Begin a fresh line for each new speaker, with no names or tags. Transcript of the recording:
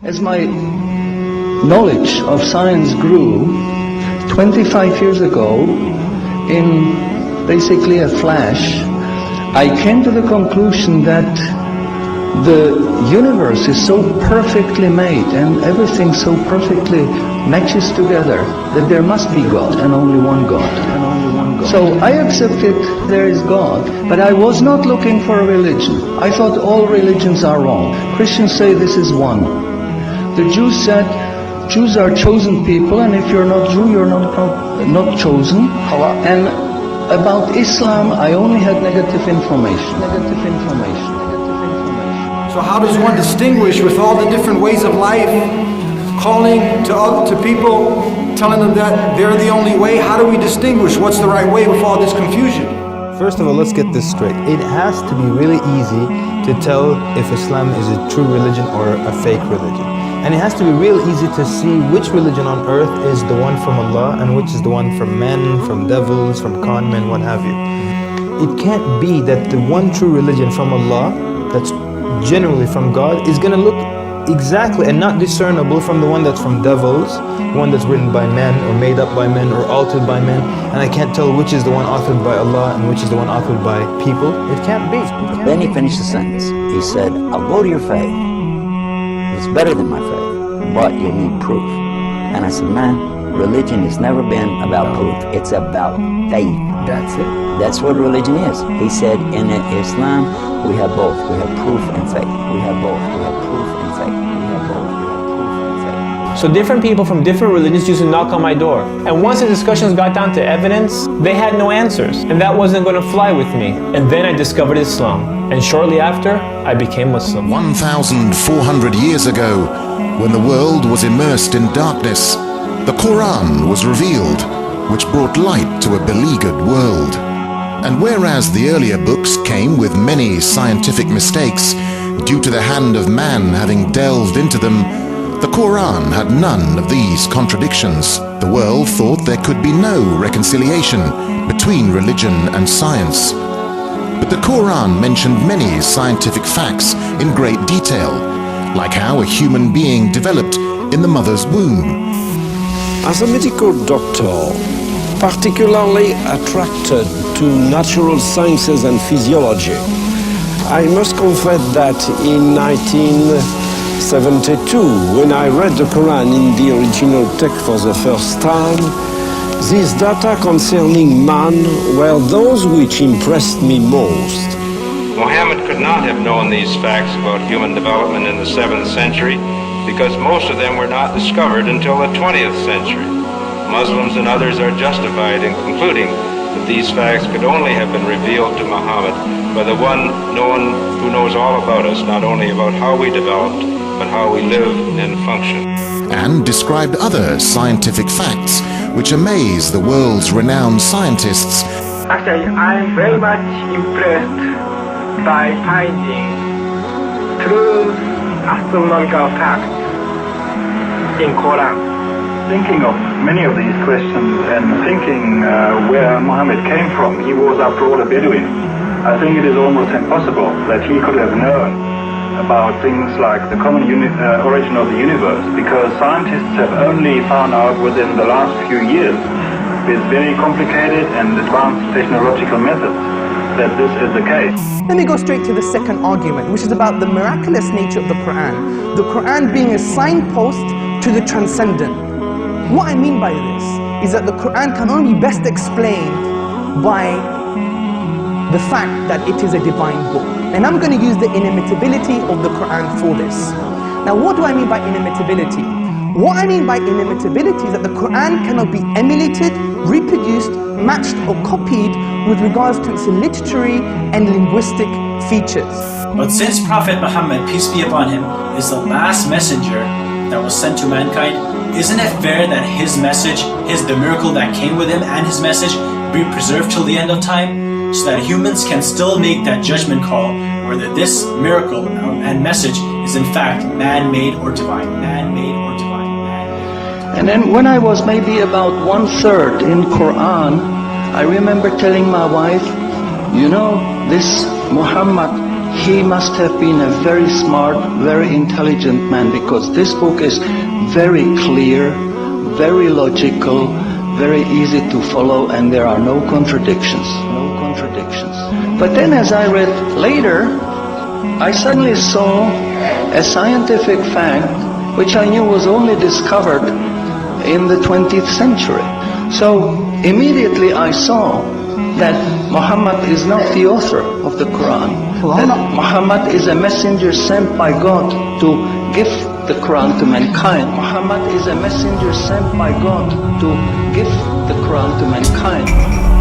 As my knowledge of science grew, 25 years ago, in basically a flash, I came to the conclusion that the universe is so perfectly made and everything so perfectly matches together that there must be God and only one God. So I accepted there is God, but I was not looking for a religion. I thought all religions are wrong. Christians say this is one. The Jews said Jews are chosen people, and if you're not Jew, you're not chosen. And about Islam, I only had negative information.
So how does one distinguish with all the different ways of life, calling to people, telling them that they're the only way? How do we distinguish what's the right way with all this confusion?
First of all, let's get this straight. It has to be really easy to tell if Islam is a true religion or a fake religion. And it has to be real easy to see which religion on earth is the one from Allah and which is the one from men, from devils, from con men, what have you. It can't be that the one true religion from Allah, that's generally from God, is going to look exactly and not discernible from the one that's from devils, one that's written by men or made up by men or altered by men, and I can't tell which is the one authored by Allah and which is the one authored by people. It can't be.
Then he finished the sentence. He said, I'll go to your faith. It's better than my faith, but you'll need proof. And I said, man, religion has never been about proof. It's about faith.
That's it.
That's what religion is. He said, in Islam, we have both. We have proof and faith. We have both. We have proof and faith. We have both. We have proof and faith.
So different people from different religions used to knock on my door. And once the discussions got down to evidence, they had no answers. And that wasn't going to fly with me. And then I discovered Islam. And shortly after, I became Muslim.
1,400 years ago, when the world was immersed in darkness, the Quran was revealed, which brought light to a beleaguered world. And whereas the earlier books came with many scientific mistakes, due to the hand of man having delved into them, the Quran had none of these contradictions. The world thought there could be no reconciliation between religion and science. But the Quran mentioned many scientific facts in great detail, like how a human being developed in the mother's womb.
As a medical doctor, particularly attracted to natural sciences and physiology, I must confess that in 1972, when I read the Quran in the original text for the first time, these data concerning man were those which impressed me most.
Muhammad could not have known these facts about human development in the 7th century because most of them were not discovered until the 20th century. Muslims and others are justified in concluding that these facts could only have been revealed to Muhammad by the one who knows all about us, not only about how we developed, but how we live and function.
And described other scientific facts which amaze the world's renowned scientists.
Actually, I'm very much impressed by finding true astronomical facts in Quran.
Thinking of many of these questions and thinking where Muhammad came from, he was after all a Bedouin. I think it is almost impossible that he could have known about things like the common origin of the universe, because scientists have only found out within the last few years, with very complicated and advanced technological methods, that this is the case.
Let me go straight to the second argument, which is about the miraculous nature of the Quran. The Quran being a signpost to the transcendent. What I mean by this is that the Quran can only be best explained by the fact that it is a divine book. And I'm going to use the inimitability of the Quran for this. Now, what do I mean by inimitability? What I mean by inimitability is that the Quran cannot be emulated, reproduced, matched or copied with regards to its literary and linguistic features.
But since Prophet Muhammad, peace be upon him, is the last messenger that was sent to mankind, isn't it fair that his message, the miracle that came with him and his message be preserved till the end of time? So that humans can still make that judgment call whether this miracle and message is in fact man-made or divine. Man-made or divine. Man-made.
And then when I was maybe about 1/3 in Quran, I remember telling my wife, you know, this Muhammad, he must have been a very smart, very intelligent man, because this book is very clear, very logical, very easy to follow, and there are no contradictions. No contradictions. But then as I read later, I suddenly saw a scientific fact which I knew was only discovered in the 20th century. So immediately I saw that Muhammad is not the author of the Quran. That Muhammad is a messenger sent by God to give the Quran to mankind. Muhammad is a messenger sent by God to give the Quran to mankind.